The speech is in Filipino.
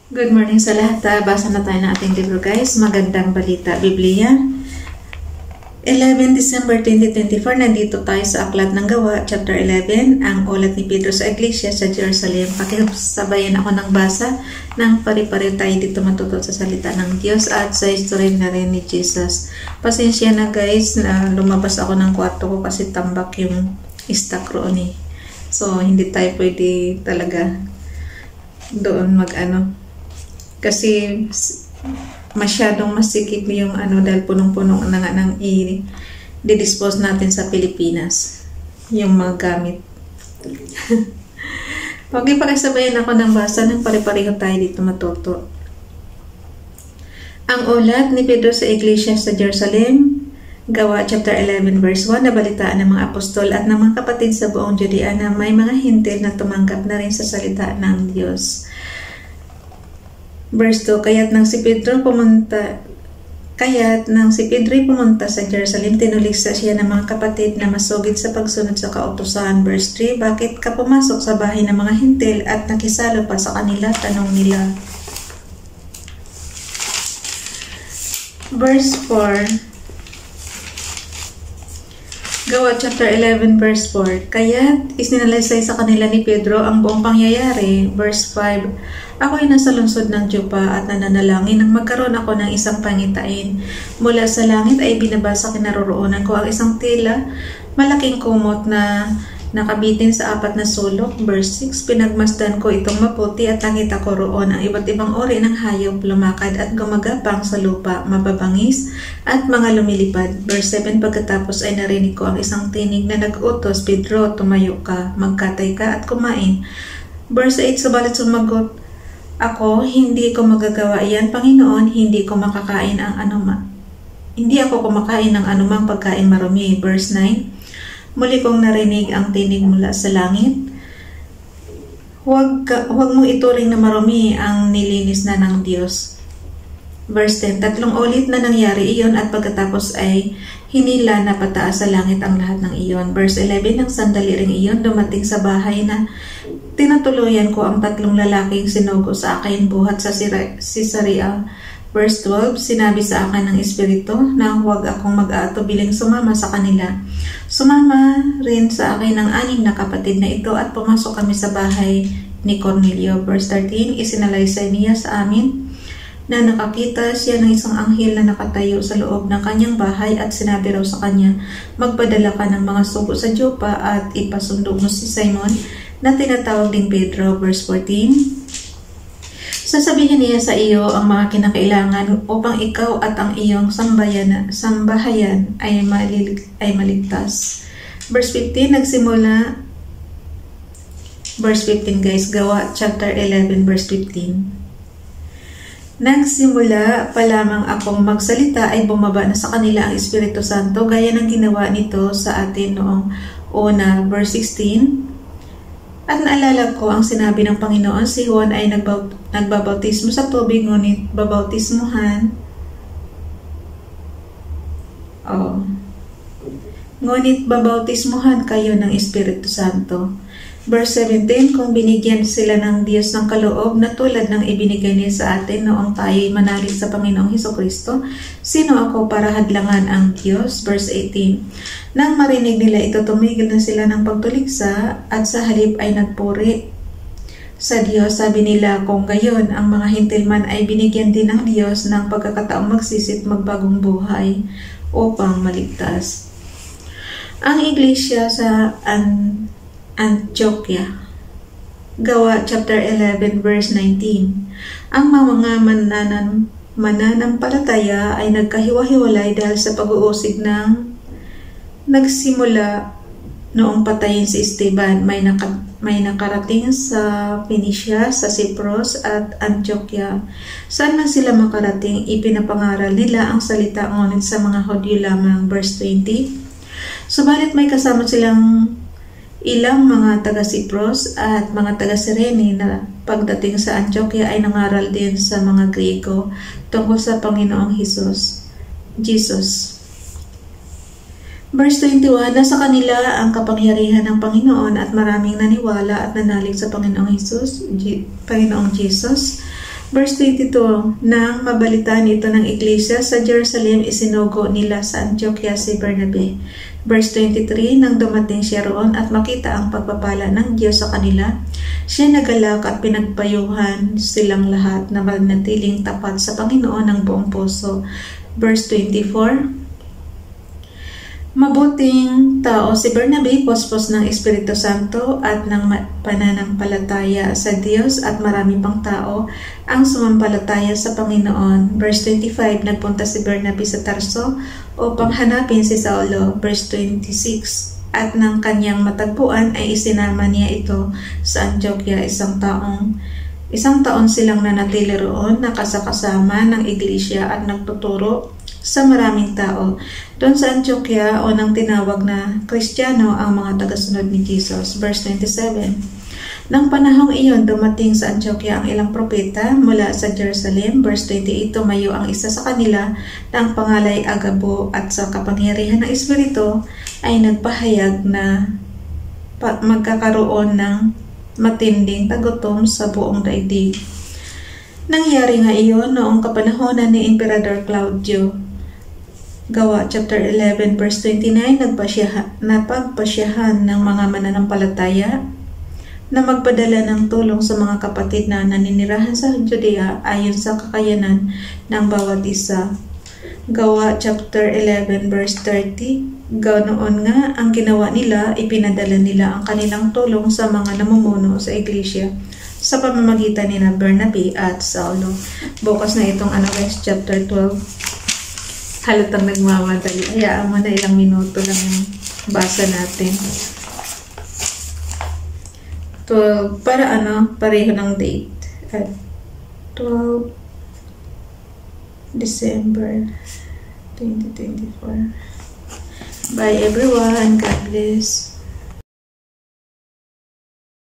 Good morning sa lahat. Basa na tayo ng ating libro guys. Magandang balita, Biblia. 11 December 2024, nandito tayo sa Aklat ng Gawa, chapter 11, ang ulat ni Pedro sa Iglesia sa Jerusalem. Pakisabayan ako ng basa ng pari-pari tayo dito matuto sa salita ng Diyos at sa history na rin ni Jesus. Pasensya na guys, na lumabas ako ng kwarto ko kasi tambak yung stock roon eh. So, hindi tayo pwede talaga doon kasi masyadong masikip yung dahil punong-punong na nga nang i-dispose natin sa Pilipinas yung mga gamit. Pakisabayan ako ng basa ng pare-pareho tayo dito matuto. Ang ulat ni Pedro sa Iglesia sa Jerusalem, Gawa chapter 11 verse 1, nabalitaan ng mga apostol at ng mga kapatid sa buong Judea na may mga hintil na tumanggap na rin sa salita ng Diyos. Verse 2, kaya't nang si Pedro pumunta sa Jerusalem, tinuligsa siya ng mga kapatid na masugid sa pagsunod sa kautusan. Verse 3, bakit ka pumasok sa bahay ng mga hintil at nakisalo pa sa kanila? Tanong nila. Verse 4, Gawa chapter 11 verse 4, kaya't isinalaysay sa kanila ni Pedro ang buong pangyayari. Verse 5, ako'y nasa lungsod ng Joppa at nananalangin nang magkaroon ako ng isang pangitain. Mula sa langit ay binabasa kinaroroonan ko ang isang tila, malaking kumot na nakabitin sa 4 na sulok. Verse 6, pinagmasdan ko itong maputi at nakita ko roon ang iba't ibang uri ng hayop lumakad at gumagapang sa lupa, mababangis at mga lumilipad. Verse 7, pagkatapos ay narinig ko ang isang tinig na nag-utos, Pedro, tumayo ka, magkatay ka at kumain. Verse 8, subalit sumagot ako, hindi ko magagawa iyan, Panginoon, hindi ako kumakain ng anumang pagkain marumi. Verse 9, muli kong narinig ang tinig mula sa langit. Huwag mong ituring na marumi ang nilinis na ng Diyos. Verse 10, 3 ulit na nangyari iyon at pagkatapos ay hinila na pataas sa langit ang lahat ng iyon. Verse 11, nang sandali ring iyon dumating sa bahay na tinatuluyan ko ang 3 lalaking sinugo sa akin buhat sa Caesarea. Verse 12, sinabi sa akin ng Espiritu na huwag akong mag-aatubiling sumama sa kanila. Sumama rin sa akin ang 6 na kapatid na ito at pumasok kami sa bahay ni Cornelio. Verse 13, isinalaysay niya sa amin na nakakita siya ng isang anghel na nakatayo sa loob ng kanyang bahay at sinabi raw sa kanya, magpadala ka ng mga sugo sa Joppa at ipasundog mo si Simon na tinatawag din Pedro. Verse 14, sasabihin niya sa iyo ang mga kinakailangan upang ikaw at ang iyong sambahayan ay maligtas. Verse 15, Verse 15 guys, Gawa chapter 11 verse 15. Nagsimula pa lamang akong magsalita ay bumaba na sa kanila ang Espiritu Santo gaya ng ginawa nito sa atin noong una. Verse 16, at naalala ko ang sinabi ng Panginoon, si Juan ay nagbabautismo sa tubig, ngunit babautismuhan kayo ng Espiritu Santo. Verse 17, kung binigyan sila ng Diyos ng kaloob na tulad ng ibinigay niya sa atin noong tayo'y manalig sa Panginoong Hesukristo, sino ako para hadlangan ang Diyos? Verse 18, nang marinig nila ito, tumigil na sila ng pagtuligsa at sa halip ay nagpuri sa Diyos. Sabi nila, kung gayon, ang mga hintil man ay binigyan din ng Diyos ng pagkakataong magsisit magbagong buhay upang maligtas. Ang iglesia sa Antioquia, Gawa chapter 11 verse 19. Ang mga mananampalataya ay nagkahiwa-hiwalay dahil sa pag-uusig ng nagsimula noong patayin si Esteban. May nakarating sa Phoenicia, sa Cyprus at Antioquia. Saan man sila makarating, ipinapangaral nila ang salita, ngunit sa mga Hudyo lamang. Verse 20, subalit may kasama silang ilang mga taga-Cyprus at mga taga-Cyrene na pagdating sa Antioquia ay nangaral din sa mga Griego tungkol sa Panginoong Jesus. Verse 21, nasa kanila ang kapangyarihan ng Panginoon at maraming naniwala at nanalig sa Panginoong Jesus. Verse 22, nang mabalitaan ito ng iglesia sa Jerusalem, isinugo nila sa Antioquia si Bernabe. Verse 23, nang dumating siya roon at makita ang pagpapala ng Diyos sa kanila, siya nagalak at pinagpayuhan silang lahat na manatiling tapat sa Panginoon ng buong puso. Verse 24, mabuting tao si Bernabe, pospos ng Espiritu Santo at ng pananampalataya sa Diyos, at marami pang tao ang sumampalataya sa Panginoon. Verse 25, nagpunta si Bernabe sa Tarso upang hanapin si Saulo. Verse 26, at nang kanyang matagpuan ay isinama niya ito sa Antioquia. Isang taon silang nanatili roon, nakasakasama ng iglesia at nagtuturo sa maraming tao. Doon sa Antioquia, unang tinawag na Kristiyano ang mga tagasunod ni Jesus. Verse 27, nang panahong iyon, dumating sa Antioquia ang ilang propeta mula sa Jerusalem. Verse 28, tumayo ang isa sa kanila na ang pangalay Agabo, at sa kapangyarihan ng Espiritu ay nagpahayag na magkakaroon ng matinding tagutom sa buong daigdig. Nangyari nga iyon noong kapanahonan ni Emperador Claudio. Gawa chapter 11 verse 29, napagpasyahan ng mga mananampalataya na magpadala ng tulong sa mga kapatid na naninirahan sa Judea ayon sa kakayanan ng bawat isa. Gawa chapter 11 verse 30, ganoon nga ang ginawa nila, ipinadala nila ang kanilang tulong sa mga namumuno sa iglesia sa pamamagitan ni Bernabe at Saulo. Bukas na itong guys, chapter 12. Halatang nagmamadali. Hayaan mo na, ilang minuto lang yung basa natin. 12, para pareho ng date. At 12 December 2024. Bye everyone. God bless.